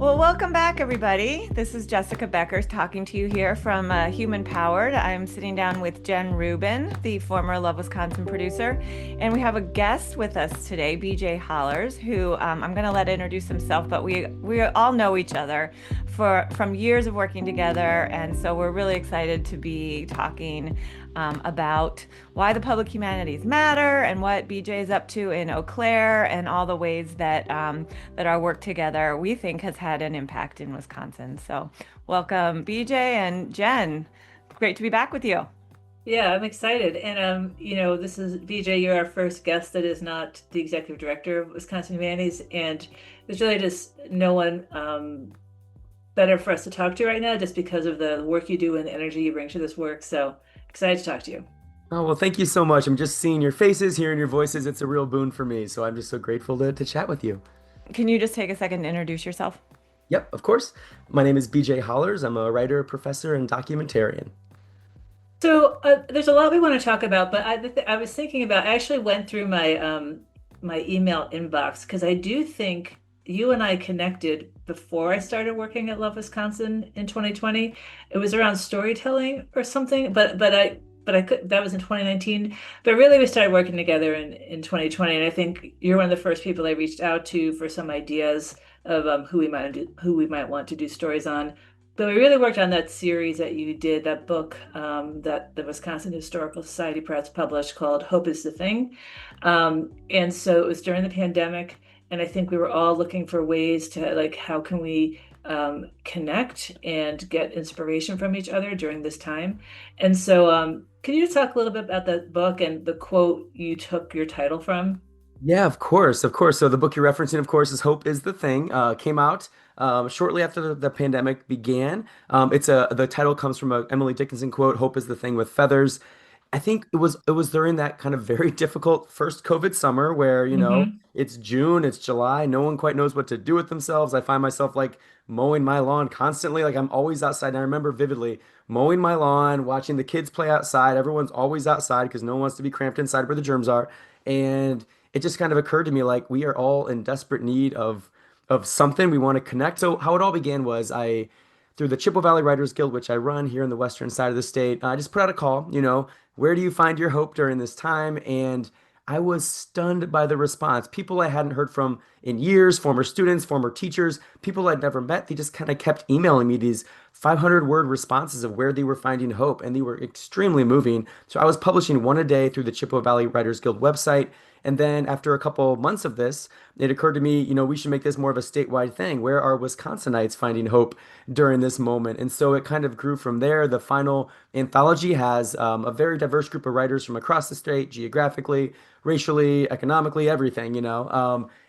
Well, welcome back, everybody. This is Jessica Becker talking to you here from Human Powered. I'm sitting down with Jen Rubin, the former Love Wisconsin producer, and we have a guest with us today, BJ Hollars, who I'm going to let introduce himself. But we all know each other from years of working together, and so we're really excited to be talking about why the public humanities matter and what BJ is up to in Eau Claire and all the ways that our work together we think has had an impact in Wisconsin. So, welcome, BJ and Jen. Great to be back with you. Yeah, I'm excited. And this is VJ, you're our first guest that is not the executive director of Wisconsin Humanities. And there's really just no one better for us to talk to right now just because of the work you do and the energy you bring to this work. So excited to talk to you. Oh, well, thank you so much. I'm just seeing your faces, hearing your voices. It's a real boon for me. So I'm just so grateful to chat with you. Can you just take a second to introduce yourself? Yep, of course. My name is BJ Hollers. I'm a writer, professor, and documentarian. So there's a lot we want to talk about, but I was thinking about, I actually went through my email inbox because I do think you and I connected before I started working at Love Wisconsin in 2020. It was around storytelling or something, but I could that was in 2019. But really we started working together in 2020, and I think you're one of the first people I reached out to for some ideas of who we might want to do stories on. But we really worked on that series that you did, that book that the Wisconsin Historical Society Press published called Hope is the Thing. And so it was during the pandemic, and I think we were all looking for ways to, like, how can we connect and get inspiration from each other during this time. And so can you just talk a little bit about that book and the quote you took your title from? Yeah, of course, of course. So the book you're referencing, of course, is "Hope Is the Thing." Came out shortly after the pandemic began. The title comes from a Emily Dickinson quote: "Hope is the thing with feathers." I think it was during that kind of very difficult first COVID summer where, Hmm. it's June, it's July, no one quite knows what to do with themselves. I find myself like mowing my lawn constantly, like I'm always outside. And I remember vividly mowing my lawn, watching the kids play outside. Everyone's always outside because no one wants to be cramped inside where the germs are. And it just kind of occurred to me like we are all in desperate need of something. We want to connect. So how it all began was I through the Chippewa Valley Writers Guild, which I run here in the western side of the state, I just put out a call, where do you find your hope during this time? And I was stunned by the response. People I hadn't heard from in years, former students, former teachers, people I'd never met, they just kind of kept emailing me these 500-word responses of where they were finding hope, and they were extremely moving. So I was publishing one a day through the Chippewa Valley Writers Guild website. And then after a couple months of this, it occurred to me, we should make this more of a statewide thing. Where are Wisconsinites finding hope during this moment? And so it kind of grew from there. The final anthology has a very diverse group of writers from across the state, geographically, racially, economically, everything.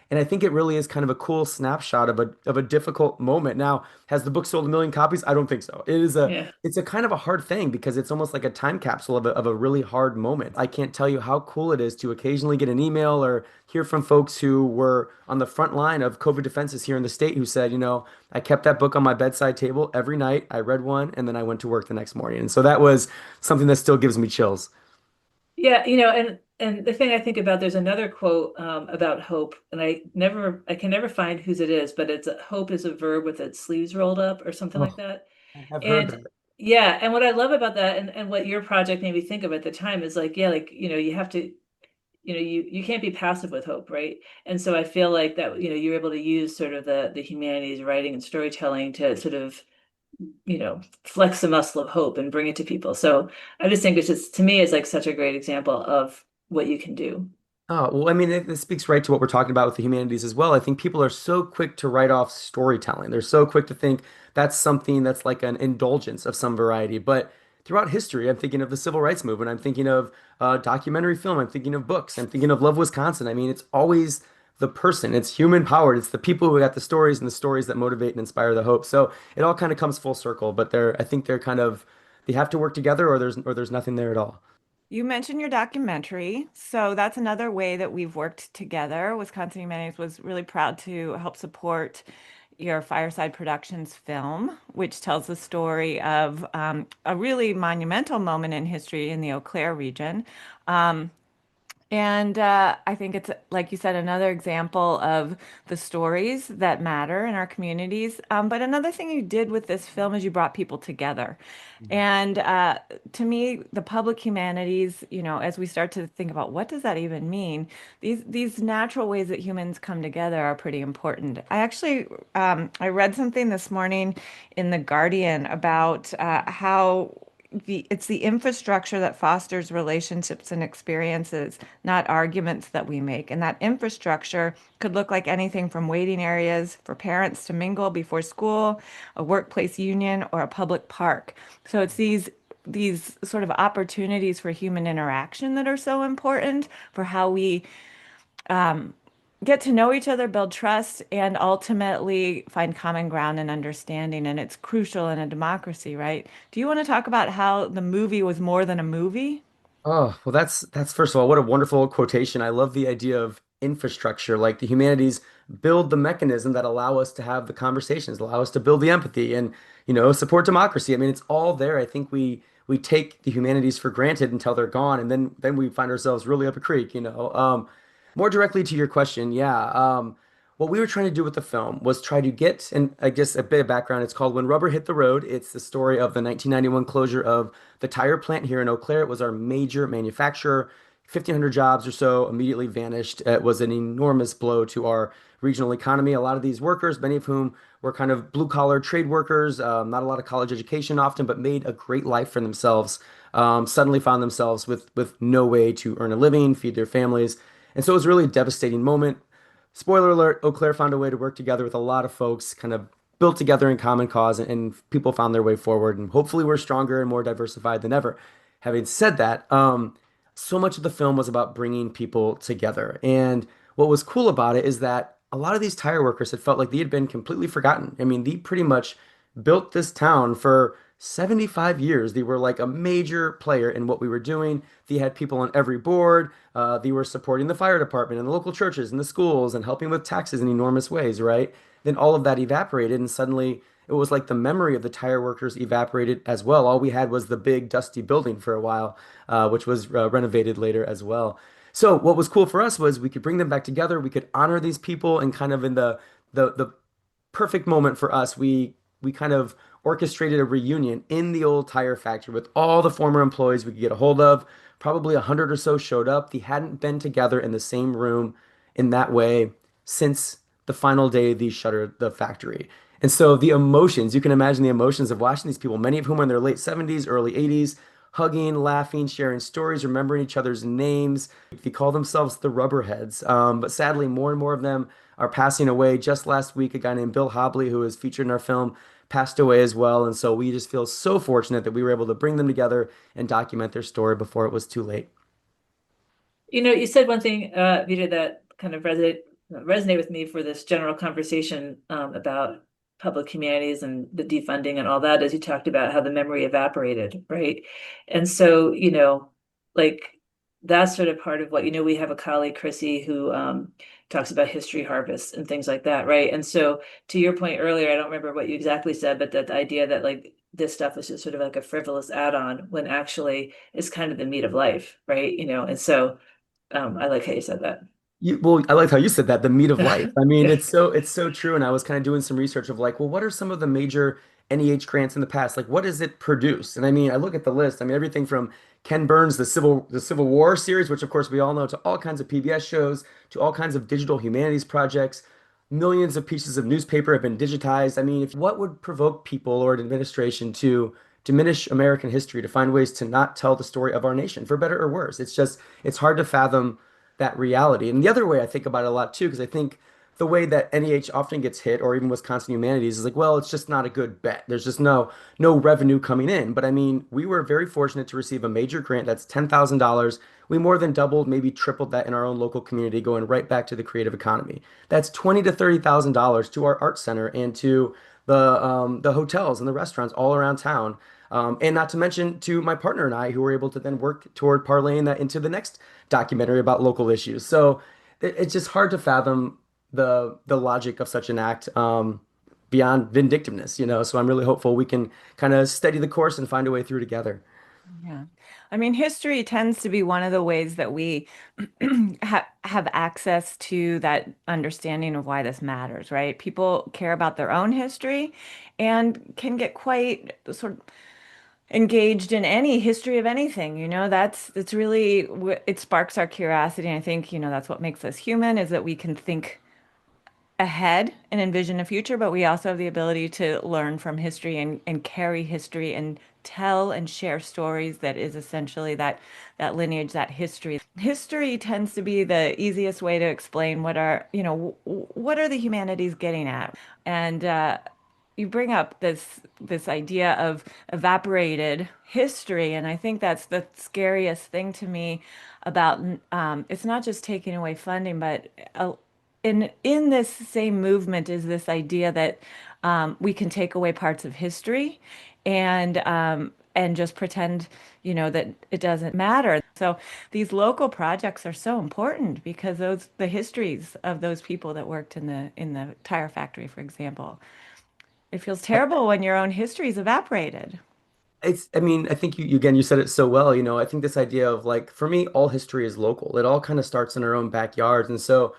And I think it really is kind of a cool snapshot of a difficult moment. Now, has the book sold 1 million copies? I don't think so. Yeah. It's a kind of a hard thing because it's almost like a time capsule of a really hard moment. I can't tell you how cool it is to occasionally get an email or hear from folks who were on the front line of COVID defenses here in the state who said, I kept that book on my bedside table every night. I read one and then I went to work the next morning. And so that was something that still gives me chills. Yeah, and the thing I think about, there's another quote about hope, and I can never find whose it is, but it's hope is a verb with its sleeves rolled up or something like Oh, that. I have heard And that. yeah, and what I love about that, and what your project made me think of at the time is like, yeah, like, you have to, you can't be passive with hope, right? And so I feel like that, you're able to use sort of the humanities, writing and storytelling to sort of, flex the muscle of hope and bring it to people. So I just think it's just, to me, it's like such a great example of what you can do. Oh, well, I mean, this speaks right to what we're talking about with the humanities as well. I think people are so quick to write off storytelling. They're so quick to think that's something that's like an indulgence of some variety. But throughout history, I'm thinking of the civil rights movement. I'm thinking of documentary film. I'm thinking of books. I'm thinking of Love Wisconsin. I mean, it's always the person. It's human powered. It's the people who got the stories and the stories that motivate and inspire the hope. So it all kind of comes full circle. But I think they're kind of, they have to work together or there's nothing there at all. You mentioned your documentary, so that's another way that we've worked together. Wisconsin Humanities was really proud to help support your Fireside Productions film, which tells the story of a really monumental moment in history in the Eau Claire region. Um, And I think it's, like you said, another example of the stories that matter in our communities. But another thing you did with this film is you brought people together. And to me, the public humanities, as we start to think about what does that even mean, these natural ways that humans come together are pretty important. I read something this morning in The Guardian about how it's the infrastructure that fosters relationships and experiences, not arguments that we make. And that infrastructure could look like anything from waiting areas for parents to mingle before school, a workplace union, or a public park. So it's these sort of opportunities for human interaction that are so important for how we get to know each other, build trust, and ultimately find common ground and understanding. And it's crucial in a democracy, right? Do you want to talk about how the movie was more than a movie? Oh, well, that's first of all, what a wonderful quotation. I love the idea of infrastructure, like the humanities build the mechanism that allow us to have the conversations, allow us to build the empathy and, support democracy. I mean, it's all there. I think we take the humanities for granted until they're gone, and then we find ourselves really up a creek. More directly to your question, yeah. What we were trying to do with the film was try to get, and I guess a bit of background, it's called When Rubber Hit the Road. It's the story of the 1991 closure of the tire plant here in Eau Claire. It was our major manufacturer. 1,500 jobs or so immediately vanished. It was an enormous blow to our regional economy. A lot of these workers, many of whom were kind of blue collar trade workers, not a lot of college education often, but made a great life for themselves, suddenly found themselves with no way to earn a living, feed their families. And so it was really a devastating moment. Spoiler alert, Eau Claire found a way to work together with a lot of folks, kind of built together in common cause, and people found their way forward. And hopefully, we're stronger and more diversified than ever. Having said that, so much of the film was about bringing people together. And what was cool about it is that a lot of these tire workers had felt like they had been completely forgotten. I mean, they pretty much built this town for 75 years. They were like a major player in what we were doing. They had people on every board. They were supporting the fire department and the local churches and the schools and helping with taxes in enormous ways, right? Then all of that evaporated, and suddenly it was like the memory of the tire workers evaporated as well. All we had was the big dusty building for a while, which was renovated later as well. So what was cool for us was we could bring them back together. We could honor these people, and kind of in the perfect moment for us, we kind of orchestrated a reunion in the old tire factory with all the former employees we could get a hold of. Probably 100 or so showed up. They hadn't been together in the same room in that way since the final day they shuttered the factory. And so the emotions, you can imagine the emotions of watching these people, many of whom are in their late 70s, early 80s, hugging, laughing, sharing stories, remembering each other's names. They call themselves the Rubberheads. But sadly, more and more of them are passing away. Just last week, a guy named Bill Hobley, who is featured in our film, passed away as well. And so we just feel so fortunate that we were able to bring them together and document their story before it was too late. You said one thing, Vita, that kind of resonate with me for this general conversation about public humanities and the defunding and all that, as you talked about how the memory evaporated, right? And so, like that's sort of part of what, we have a colleague, Chrissy, who talks about history harvests and things like that, right? And so to your point earlier, I don't remember what you exactly said, but that the idea that like this stuff is just sort of like a frivolous add-on when actually it's kind of the meat of life, right? And so I like how you said that. Well, I like how you said that, the meat of life. I mean, Yeah. it's so true. And I was kind of doing some research of like, well, what are some of the major NEH grants in the past? Like, what does it produce? And I mean, I look at the list. I mean, everything from Ken Burns' the Civil War series, which of course we all know, to all kinds of PBS shows, to all kinds of digital humanities projects. Millions of pieces of newspaper have been digitized. I mean, if what would provoke people or an administration to diminish American history, to find ways to not tell the story of our nation, for better or worse? It's hard to fathom that reality. And the other way I think about it a lot too, because I think the way that NEH often gets hit, or even Wisconsin Humanities, is like, well, it's just not a good bet. There's just no revenue coming in. But I mean, we were very fortunate to receive a major grant that's $10,000. We more than doubled, maybe tripled that in our own local community, going right back to the creative economy. That's $20,000 to $30,000 to our art center and to the hotels and the restaurants all around town. And not to mention to my partner and I, who were able to then work toward parlaying that into the next documentary about local issues. So it's just hard to fathom the logic of such an act, beyond vindictiveness. So I'm really hopeful we can kind of steady the course and find a way through together. Yeah. I mean, history tends to be one of the ways that we have access to that understanding of why this matters, right? People care about their own history and can get quite sort of engaged in any history of anything, that's really it sparks our curiosity. And I think, that's what makes us human is that we can think ahead and envision a future, but we also have the ability to learn from history and carry history and tell and share stories that is essentially that lineage, that history. History tends to be the easiest way to explain what are the humanities getting at. And you bring up this idea of evaporated history, and I think that's the scariest thing to me about it's not just taking away funding, but in this same movement is this idea that we can take away parts of history and just pretend, that it doesn't matter. So these local projects are so important because the histories of those people that worked in the tire factory, for example. It feels terrible when your own history is evaporated. I mean, I think you said it so well. I think this idea of like, for me, all history is local. It all kind of starts in our own backyards. And so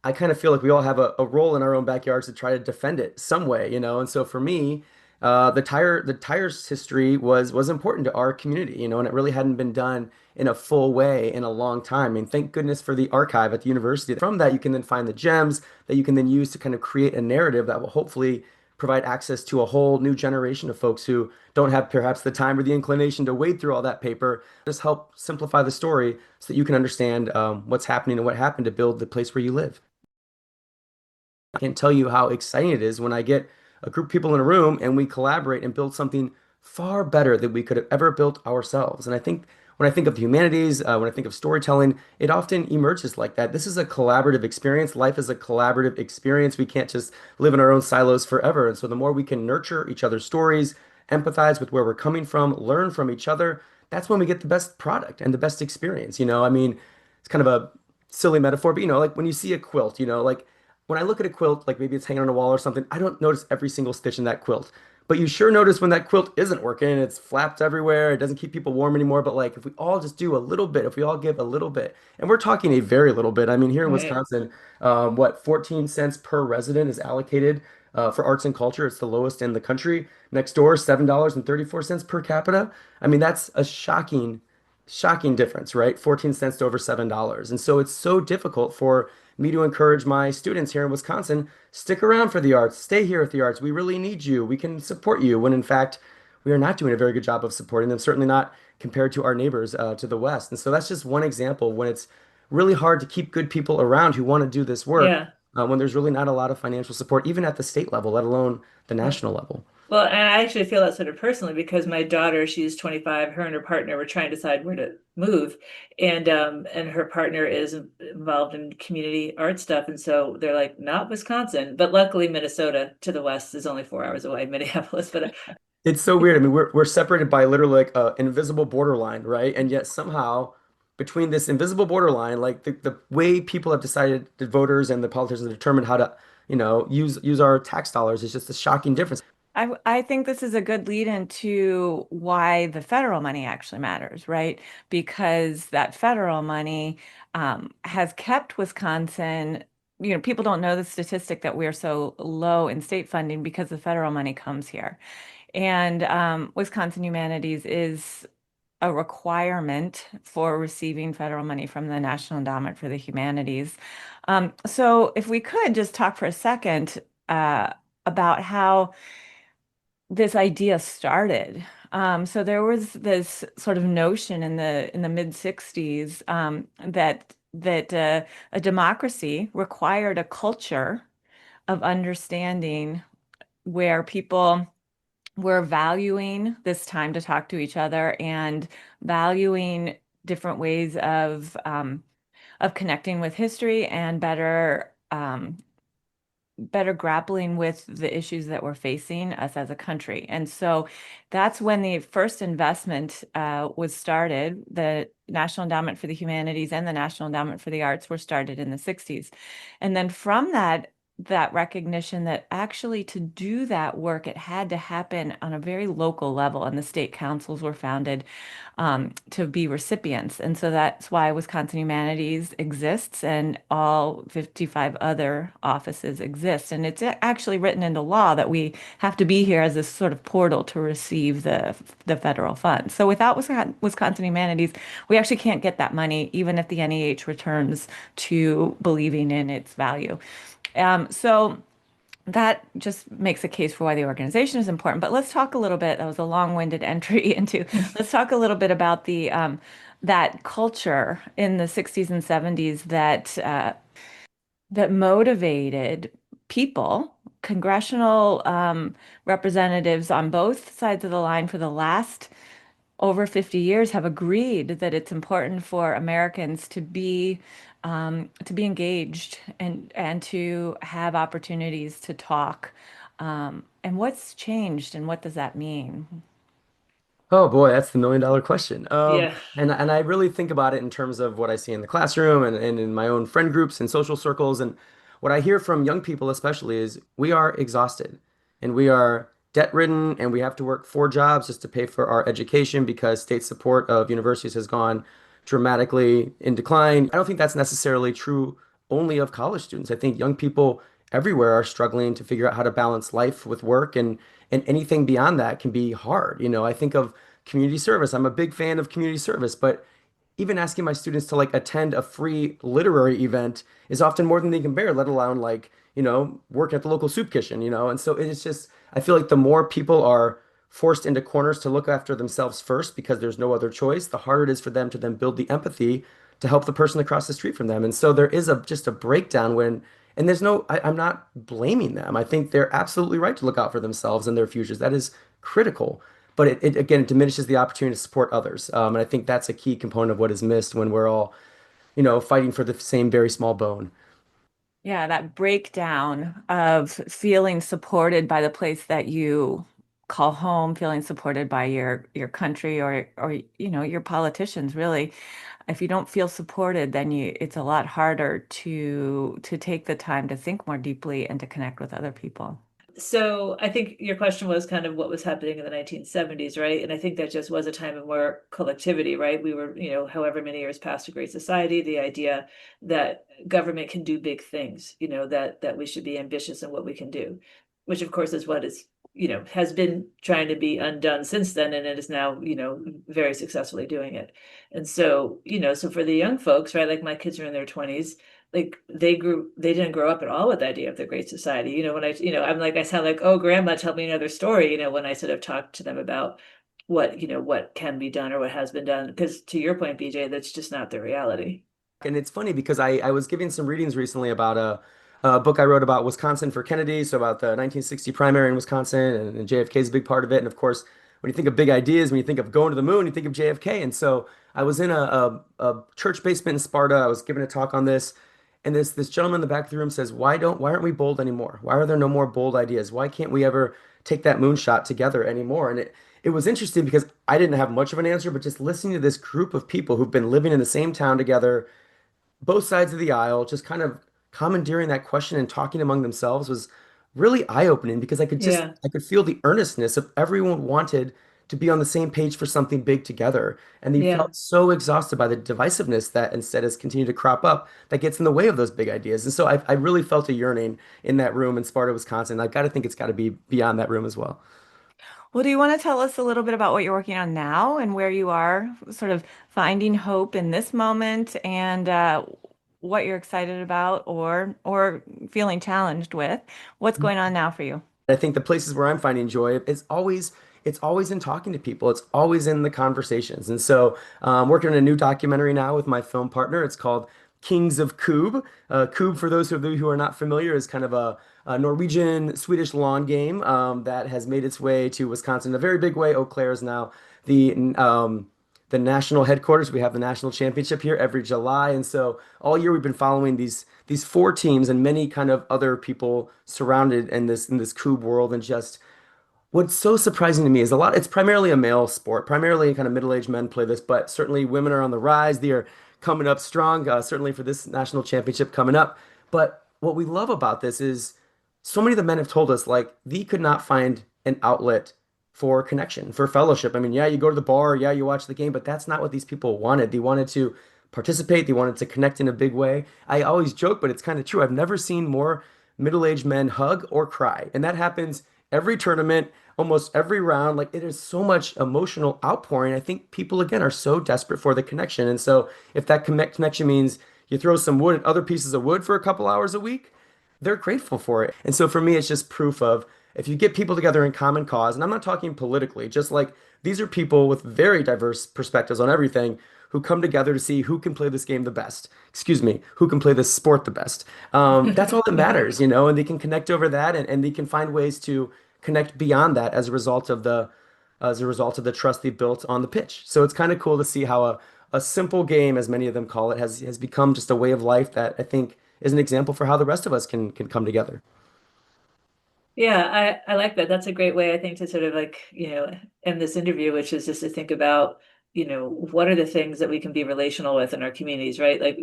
I kind of feel like we all have a role in our own backyards to try to defend it some way. And so for me, the tires history was important to our community, and it really hadn't been done in a full way in a long time. I mean, thank goodness for the archive at the university. From that, you can then find the gems that you can then use to kind of create a narrative that will hopefully provide access to a whole new generation of folks who don't have perhaps the time or the inclination to wade through all that paper. Just help simplify the story so that you can understand what's happening and what happened to build the place where you live. I can't tell you how exciting it is when I get a group of people in a room and we collaborate and build something far better than we could have ever built ourselves. And I think when I think of the humanities, when I think of storytelling, it often emerges like that. This is a collaborative experience. Life is a collaborative experience. We can't just live in our own silos forever. And so the more we can nurture each other's stories, empathize with where we're coming from, learn from each other, that's when we get the best product and the best experience. I mean, it's kind of a silly metaphor, but like when you see a quilt, like when I look at a quilt, like maybe it's hanging on a wall or something, I don't notice every single stitch in that quilt. But you sure notice when that quilt isn't working, it's flapped everywhere, it doesn't keep people warm anymore. But like if we all just do a little bit, if we all give a little bit, and we're talking a very little bit. I mean, here in Right. Wisconsin, what, 14 cents per resident is allocated for arts and culture. It's the lowest in the country. Next door, $7.34 per capita. I mean, that's a shocking difference, right? 14 cents to over $7. And so it's so difficult for me to encourage my students here in Wisconsin, stick around for the arts, stay here with the arts. We really need you. We can support you. When in fact, we are not doing a very good job of supporting them, certainly not compared to our neighbors to the west. And so that's just one example when it's really hard to keep good people around who want to do this work Yeah. when there's really not a lot of financial support, even at the state level, let alone the Right. national level. Well, and I actually feel that sort of personally because my daughter, she's 25, her and her partner were trying to decide where to move. And her partner is involved in community art stuff. And so they're like, not Wisconsin. But luckily Minnesota to the west is only 4 hours away, Minneapolis. But It's so weird. I mean, we're separated by literally like an invisible borderline, right? And yet somehow between this invisible borderline, like the way people have decided, the voters and the politicians have determined how to, use our tax dollars is just a shocking difference. I think this is a good lead into why the federal money actually matters, right? Because that federal money has kept Wisconsin, people don't know the statistic that we're so low in state funding because the federal money comes here. And Wisconsin Humanities is a requirement for receiving federal money from the National Endowment for the Humanities. So if we could just talk for a second about how this idea started. So there was this sort of notion in the mid 60s that a democracy required a culture of understanding where people were valuing this time to talk to each other and valuing different ways of connecting with history and better grappling with the issues that we're facing us as a country. And so that's when the first investment was started. The National Endowment for the Humanities and the National Endowment for the Arts were started in the 60s. And then from that, that recognition that actually to do that work, it had to happen on a very local level, and the state councils were founded to be recipients. And so that's why Wisconsin Humanities exists and all 55 other offices exist. And it's actually written into law that we have to be here as this sort of portal to receive the federal funds. So without Wisconsin Humanities, we actually can't get that money, even if the NEH returns to believing in its value. So that just makes a case for why the organization is important. But let's talk a little bit. That was a long-winded entry into. Let's talk a little bit about the that culture in the 60s and 70s that motivated people, congressional representatives on both sides of the line for the last over 50 years have agreed that it's important for Americans to be engaged and to have opportunities to talk. And what's changed and what does that mean? Oh boy, that's the million-dollar question. Yeah. And I really think about it in terms of what I see in the classroom and in my own friend groups and social circles. And what I hear from young people especially is we are exhausted and we are debt-ridden and we have to work 4 jobs just to pay for our education because state support of universities has gone dramatically in decline. I don't think that's necessarily true only of college students. I think young people everywhere are struggling to figure out how to balance life with work and anything beyond that can be hard. I think of community service. I'm a big fan of community service, but even asking my students to like attend a free literary event is often more than they can bear, let alone like, work at the local soup kitchen. And so it's just, I feel like the more people are forced into corners to look after themselves first because there's no other choice, the harder it is for them to then build the empathy to help the person across the street from them. And so there is just a breakdown and there's no, I'm not blaming them. I think they're absolutely right to look out for themselves and their futures. That is critical. But again, it diminishes the opportunity to support others. And I think that's a key component of what is missed when we're all, fighting for the same very small bone. Yeah, that breakdown of feeling supported by the place that you call home, feeling supported by your country or your politicians, really. If you don't feel supported, then it's a lot harder to take the time to think more deeply and to connect with other people. So I think your question was kind of what was happening in the 1970s, right? And I think that just was a time of more collectivity, right? We were, however many years past a great society, the idea that government can do big things, that we should be ambitious in what we can do, which of course is what is, has been trying to be undone since then, and it is now, very successfully doing it. And so, so for the young folks, right, like my kids are in their 20s, like they didn't grow up at all with the idea of the Great Society. When I'm like, I sound like, oh, grandma, tell me another story, when I sort of talk to them about what can be done or what has been done. Because to your point, BJ, that's just not the reality. And it's funny because I was giving some readings recently about a book I wrote about Wisconsin for Kennedy, so about the 1960 primary in Wisconsin, and JFK is a big part of it. And of course, when you think of big ideas, when you think of going to the moon, you think of JFK. And so I was in a church basement in Sparta. I was giving a talk on this, and this gentleman in the back of the room says, why aren't we bold anymore? Why are there no more bold ideas? Why can't we ever take that moonshot together anymore? And it was interesting because I didn't have much of an answer, but just listening to this group of people who've been living in the same town together both sides of the aisle, just kind of commandeering that question and talking among themselves was really eye-opening because Yeah, I could feel the earnestness of everyone wanted to be on the same page for something big together. And they yeah. felt so exhausted by the divisiveness that instead has continued to crop up that gets in the way of those big ideas. And so I really felt a yearning in that room in Sparta, Wisconsin. I've got to think it's got to be beyond that room as well. Well, do you want to tell us a little bit about what you're working on now and where you are sort of finding hope in this moment and what you're excited about or feeling challenged with? What's going on now for you? I think the places where I'm finding joy is it's always in talking to people. It's always in the conversations. And so I'm working on a new documentary now with my film partner. It's called Kings of Kubb. Kubb, for those of you who are not familiar, is kind of a Norwegian Swedish lawn game that has made its way to Wisconsin in a very big way. Eau Claire is now the national headquarters. We have the national championship here every July, and so all year we've been following these 4 teams and many kind of other people surrounded in this Coob world. And just what's so surprising to me is it's primarily a male sport. Primarily kind of middle-aged men play this, but certainly women are on the rise. They are coming up strong, certainly for this national championship coming up. But what we love about this is so many of the men have told us like they could not find an outlet for connection, for fellowship. I mean, yeah, you go to the bar, yeah, you watch the game, but that's not what these people wanted. They wanted to participate, they wanted to connect in a big way. I always joke, but it's kind of true. I've never seen more middle-aged men hug or cry, and that happens every tournament, almost every round. Like it is so much emotional outpouring. I think people again are so desperate for the connection, and so if that connection means you throw some wood and other pieces of wood for a couple hours a week, they're grateful for it. And so for me, it's just proof of if you get people together in common cause, and I'm not talking politically, just like these are people with very diverse perspectives on everything who come together to see who can play this game the best. Excuse me, who can play this sport the best. That's all that matters, you know, and they can connect over that and they can find ways to connect beyond that as a result of the trust they built on the pitch. So it's kind of cool to see how a simple game, as many of them call it, has become just a way of life that I think is an example for how the rest of us can come together. Yeah, I like that. That's a great way, I think, to sort of like, end this interview, which is just to think about, what are the things that we can be relational with in our communities, right? Like,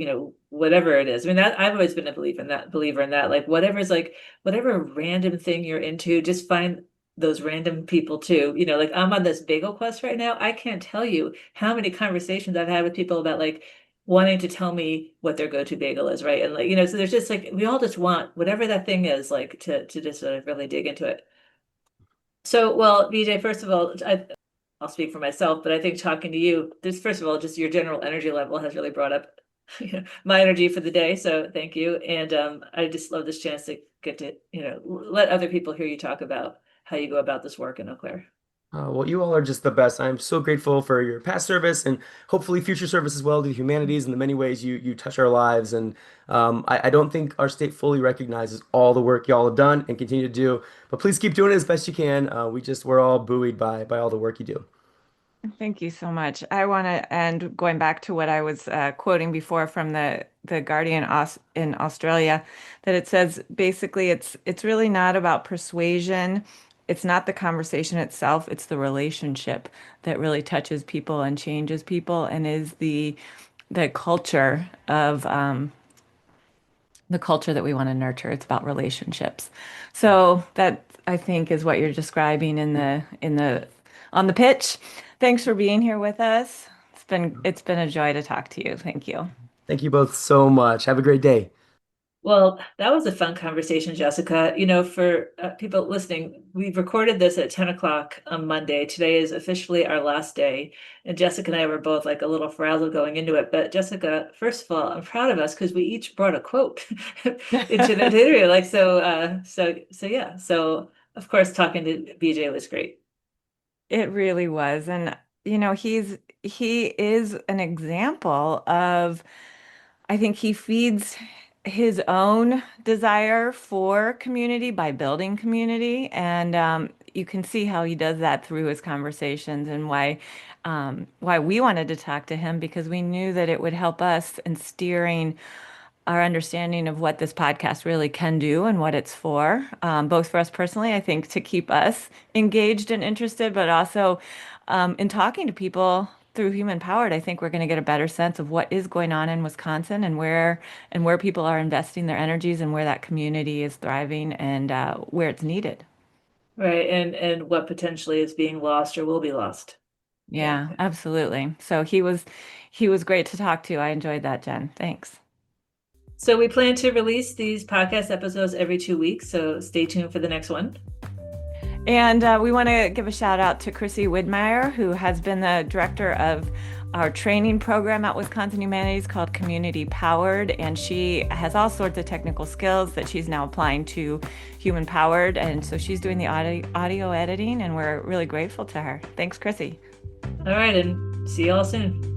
whatever it is. I mean, that I've always been a believer in that. Like whatever random thing you're into, just find those random people too. Like I'm on this bagel quest right now. I can't tell you how many conversations I've had with people about like wanting to tell me what their go-to bagel is, right? And like, so there's just like we all just want whatever that thing is, like to just sort of really dig into it. So, well, BJ, first of all, I'll speak for myself, but I think talking to you, this first of all, just your general energy level has really brought up my energy for the day. So thank you. And I just love this chance to get to, let other people hear you talk about how you go about this work in Eau Claire. Well, you all are just the best. I'm so grateful for your past service and hopefully future service as well to the humanities and the many ways you touch our lives. And I don't think our state fully recognizes all the work y'all have done and continue to do. But please keep doing it as best you can. We're all buoyed by all the work you do. Thank you so much. I want to end going back to what I was quoting before from the Guardian in Australia, that it says basically it's really not about persuasion. It's not the conversation itself. It's the relationship that really touches people and changes people and is the culture of the culture that we want to nurture. It's about relationships. So that I think is what you're describing in the on the pitch. Thanks for being here with us. It's been a joy to talk to you. Thank you. Thank you both so much. Have a great day. Well, that was a fun conversation, Jessica. For people listening, we've recorded this at 10 o'clock on Monday. Today is officially our last day. And Jessica and I were both like a little frazzled going into it. But Jessica, first of all, I'm proud of us because we each brought a quote into that interview. Like, so yeah. So of course, talking to BJ was great. It really was. And he is an example of, I think he feeds his own desire for community by building community. And you can see how he does that through his conversations and why we wanted to talk to him because we knew that it would help us in steering our understanding of what this podcast really can do and what it's for, both for us personally, I think, to keep us engaged and interested, but also in talking to people through Human Powered, I think we're going to get a better sense of what is going on in Wisconsin and where people are investing their energies and where that community is thriving and where it's needed. Right. And what potentially is being lost or will be lost. Yeah. Yeah, absolutely. So he was great to talk to. I enjoyed that, Jen. Thanks. So we plan to release these podcast episodes every 2 weeks. So stay tuned for the next one. And we want to give a shout out to Chrissy Widmeyer, who has been the director of our training program at Wisconsin Humanities called Community Powered. And she has all sorts of technical skills that she's now applying to Human Powered. And so she's doing the audio editing, and we're really grateful to her. Thanks, Chrissy. All right. And see you all soon.